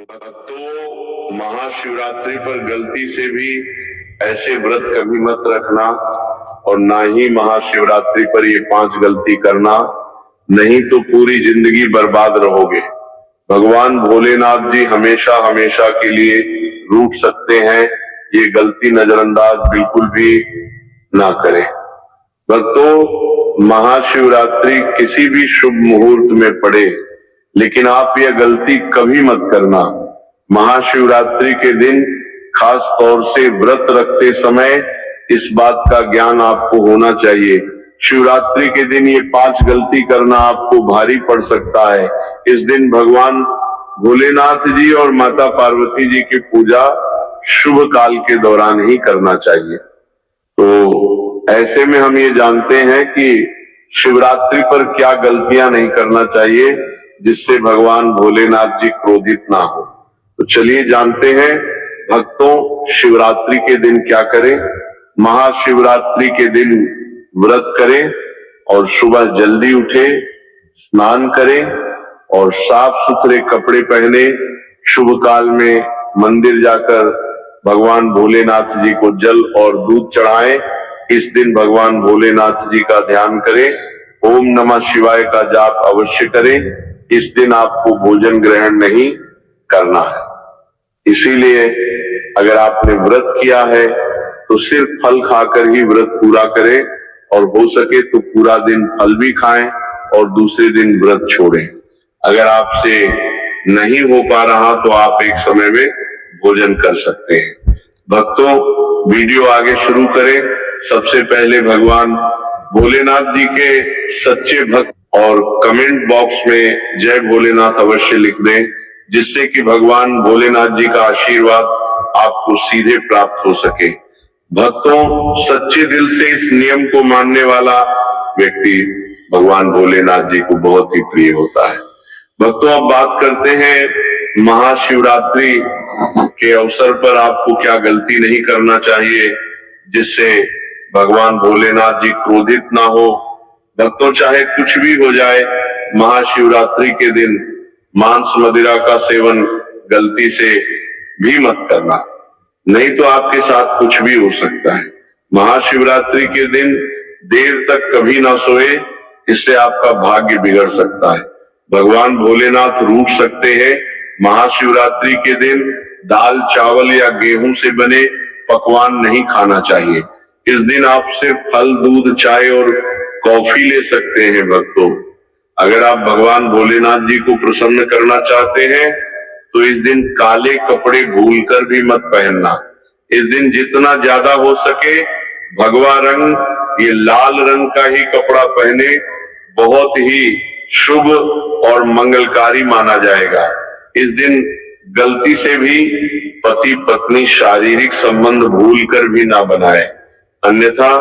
तो महाशिवरात्रि पर गलती से भी ऐसे व्रत कभी मत रखना और ना ही महाशिवरात्रि पर ये 5 गलती करना, नहीं तो पूरी जिंदगी बर्बाद रहोगे। भगवान भोलेनाथ जी हमेशा हमेशा के लिए रूठ सकते हैं, ये गलती नजरअंदाज बिल्कुल भी ना करें। भक्तों, महाशिवरात्रि किसी भी शुभ मुहूर्त में पड़े, लेकिन आप यह गलती कभी मत करना। महाशिवरात्रि के दिन खास तौर से व्रत रखते समय इस बात का ज्ञान आपको होना चाहिए। शिवरात्रि के दिन ये 5 गलती करना आपको भारी पड़ सकता है। इस दिन भगवान भोलेनाथ जी और माता पार्वती जी की पूजा शुभ काल के दौरान ही करना चाहिए। तो ऐसे में हम ये जानते हैं कि शिवरात्रि पर क्या गलतियां नहीं करना चाहिए जिससे भगवान भोलेनाथ जी क्रोधित ना हो। तो चलिए जानते हैं भक्तों, शिवरात्रि के दिन क्या करें। महाशिवरात्रि के दिन व्रत करें और सुबह जल्दी उठे, स्नान करें और साफ सुथरे कपड़े पहने शुभ काल में मंदिर जाकर भगवान भोलेनाथ जी को जल और दूध चढ़ाएं। इस दिन भगवान भोलेनाथ जी का ध्यान करें, ओम नमः शिवाय का जाप अवश्य करें। इस दिन आपको भोजन ग्रहण नहीं करना है। इसीलिए अगर आपने व्रत किया है तो सिर्फ फल खाकर ही व्रत पूरा करें और हो सके तो पूरा दिन फल भी खाएं और दूसरे दिन व्रत छोड़ें। अगर आपसे नहीं हो पा रहा तो आप एक समय में भोजन कर सकते हैं। भक्तों, वीडियो आगे शुरू करें। सबसे पहले भगवान भोलेनाथ जी के सच्चे भक्त और कमेंट बॉक्स में जय भोलेनाथ अवश्य लिख दें, जिससे कि भगवान भोलेनाथ जी का आशीर्वाद आपको सीधे प्राप्त हो सके। भक्तों, सच्चे दिल से इस नियम को मानने वाला व्यक्ति भगवान भोलेनाथ जी को बहुत ही प्रिय होता है। भक्तों, अब बात करते हैं महाशिवरात्रि के अवसर पर आपको क्या गलती नहीं करना चाहिए जिससे भगवान भोलेनाथ जी क्रोधित ना हो। भक्तों, चाहे कुछ भी हो जाए, महाशिवरात्रि के दिन मांस मदिरा का सेवन गलती से भी मत करना, नहीं तो आपके साथ कुछ भी हो सकता है। महाशिवरात्रि के दिन देर तक कभी ना सोए, इससे आपका भाग्य बिगड़ सकता है। भगवान भोलेनाथ रूठ सकते हैं। महाशिवरात्रि के दिन दाल चावल या गेहूं से बने पकवान नहीं खाना चाहिए। इस दिन आप सिर्फ फल, दूध, चाय और कॉफी ले सकते हैं। भक्तों, अगर आप भगवान भोलेनाथ जी को प्रसन्न करना चाहते हैं तो इस दिन काले कपड़े भूलकर भी मत पहनना। इस दिन जितना ज्यादा हो सके भगवा रंग, ये लाल रंग का ही कपड़ा पहने, बहुत ही शुभ और मंगलकारी माना जाएगा। इस दिन गलती से भी पति पत्नी शारीरिक संबंध भूलकर भी ना बनाए, अन्यथा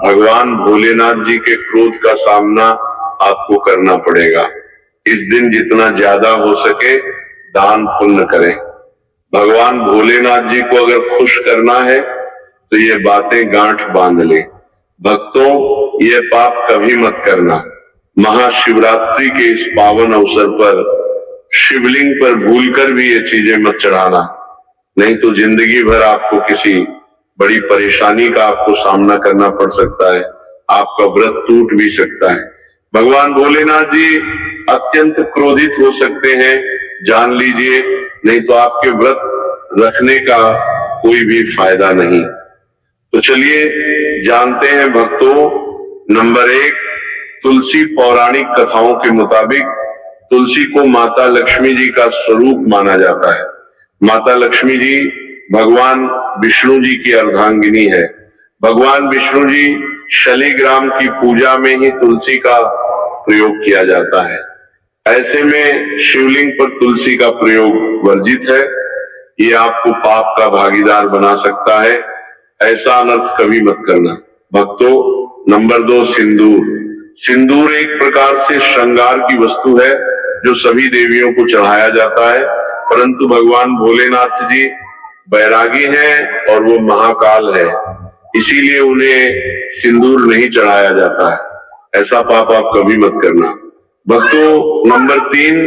भगवान भोलेनाथ जी के क्रोध का सामना आपको करना पड़ेगा। इस दिन जितना ज्यादा हो सके दान पुण्य करें। भगवान भोलेनाथ जी को अगर खुश करना है तो ये बातें गांठ बांध ले। भक्तों, ये पाप कभी मत करना। महाशिवरात्रि के इस पावन अवसर पर शिवलिंग पर भूलकर भी ये चीजें मत चढ़ाना, नहीं तो जिंदगी भर आपको किसी बड़ी परेशानी का आपको सामना करना पड़ सकता है। आपका व्रत टूट भी सकता है। भगवान भोलेनाथ जी अत्यंत क्रोधित हो सकते हैं, जान लीजिए, नहीं तो आपके व्रत रखने का कोई भी फायदा नहीं। तो चलिए जानते हैं भक्तों, नंबर 1, तुलसी पौराणिक कथाओं के मुताबिक तुलसी को माता लक्ष्मी जी का स्वरूप माना जाता है। माता लक्ष्मी जी भगवान विष्णु जी की अर्धांगिनी है। भगवान विष्णु जी शालिग्राम की पूजा में ही तुलसी का प्रयोग किया जाता है। ऐसे में शिवलिंग पर तुलसी का प्रयोग वर्जित है। ये आपको पाप का भागीदार बना सकता है। ऐसा अनर्थ कभी मत करना। भक्तों, नंबर 2, सिंदूर। सिंदूर एक प्रकार से श्रृंगार की वस्तु है जो सभी देवियों को चढ़ाया जाता है, परंतु भगवान भोलेनाथ जी बैरागी हैं और वो महाकाल है, इसीलिए उन्हें सिंदूर नहीं चढ़ाया जाता है। ऐसा पाप आप कभी मत करना। भक्तों, नंबर 3,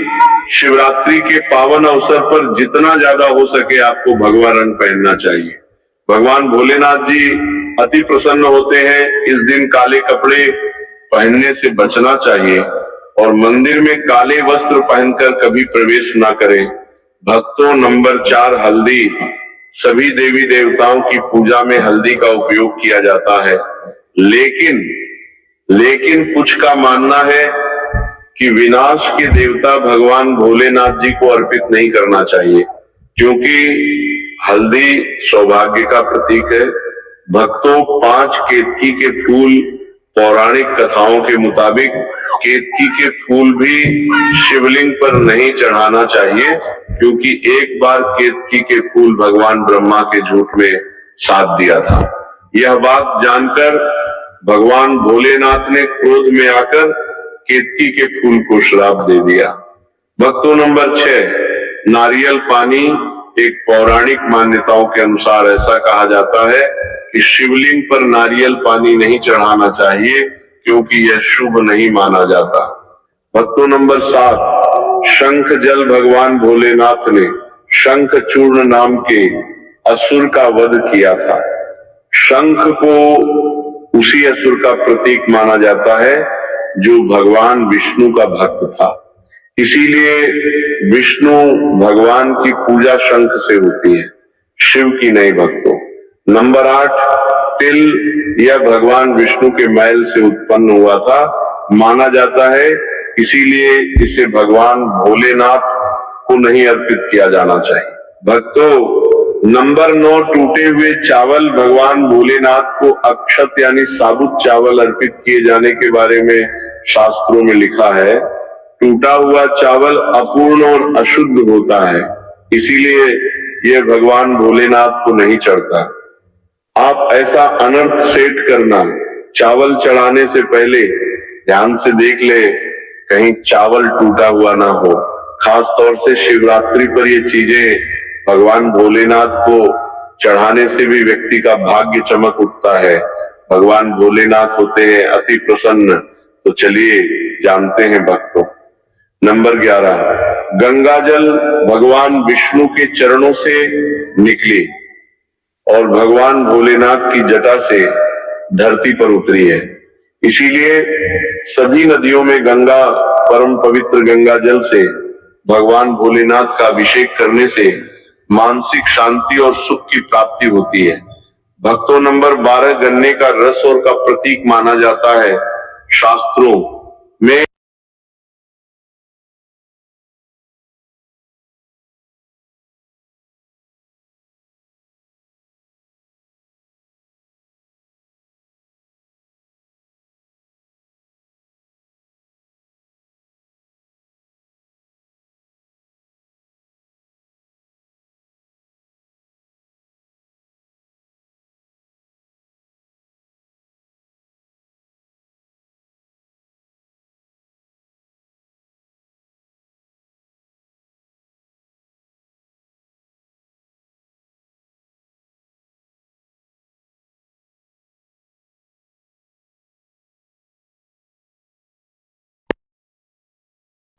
शिवरात्रि के पावन अवसर पर जितना ज्यादा हो सके आपको भगवा रंग पहनना चाहिए। भगवान भोलेनाथ जी अति प्रसन्न होते हैं। इस दिन काले कपड़े पहनने से बचना चाहिए और मंदिर में काले वस्त्र पहनकर कभी प्रवेश ना करें। भक्तों, नंबर 4, हल्दी। सभी देवी देवताओं की पूजा में हल्दी का उपयोग किया जाता है, लेकिन कुछ का मानना है कि विनाश के देवता भगवान भोलेनाथ जी को अर्पित नहीं करना चाहिए, क्योंकि हल्दी सौभाग्य का प्रतीक है। भक्तों, 5 केतकी के फूल, पौराणिक कथाओं के मुताबिक केतकी के फूल भी शिवलिंग पर नहीं चढ़ाना चाहिए, क्योंकि एक बार केतकी के फूल भगवान ब्रह्मा के झूठ में साथ दिया था। यह बात जानकर भगवान भोलेनाथ ने क्रोध में आकर केतकी के फूल को श्राप दे दिया। भक्तों, नंबर 6, नारियल पानी। एक पौराणिक मान्यताओं के अनुसार ऐसा कहा जाता है कि शिवलिंग पर नारियल पानी नहीं चढ़ाना चाहिए, क्योंकि यह शुभ नहीं माना जाता। भक्तों, नंबर 7, शंख जल। भगवान भोलेनाथ ने शंखचूर्ण नाम के असुर का वध किया था। शंख को उसी असुर का प्रतीक माना जाता है जो भगवान विष्णु का भक्त था। इसीलिए विष्णु भगवान की पूजा शंख से होती है, शिव की नहीं। भक्तों, नंबर 8, तिल। यह भगवान विष्णु के मैल से उत्पन्न हुआ था, माना जाता है, इसीलिए इसे भगवान भोलेनाथ को नहीं अर्पित किया जाना चाहिए। भक्तों, नंबर 9, टूटे हुए चावल। भगवान भोलेनाथ को अक्षत यानी साबुत चावल अर्पित किए जाने के बारे में शास्त्रों में लिखा है। टूटा हुआ चावल अपूर्ण और अशुद्ध होता है, इसीलिए यह भगवान भोलेनाथ को नहीं चढ़ता। आप ऐसा अनर्थ सेट करना, चावल चढ़ाने से पहले ध्यान से देख ले कहीं चावल टूटा हुआ ना हो। खास तौर से शिवरात्रि पर ये चीजें भगवान भोलेनाथ को चढ़ाने से भी व्यक्ति का भाग्य चमक उठता है। भगवान भोलेनाथ होते हैं अति प्रसन्न। तो चलिए जानते हैं भक्तों। नंबर 11, गंगा जल। भगवान विष्णु के चरणों से निकली और भगवान भोलेनाथ की जटा से धरती पर उतरी है, इसीलिए सभी नदियों में गंगा, परम पवित्र गंगा जल से भगवान भोलेनाथ का अभिषेक करने से मानसिक शांति और सुख की प्राप्ति होती है। भक्तों, नंबर 12, गन्ने का रस और का प्रतीक माना जाता है शास्त्रों में।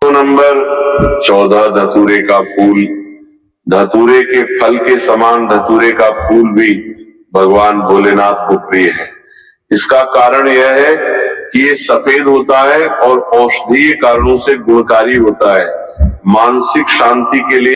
नंबर 14, धतूरे का फूल। धतूरे के फल के समान धतूरे का फूल भी भगवान भोलेनाथ को प्रिय है। इसका कारण यह है कि ये सफेद होता है और औषधीय कारणों से गुणकारी होता है। मानसिक शांति के लिए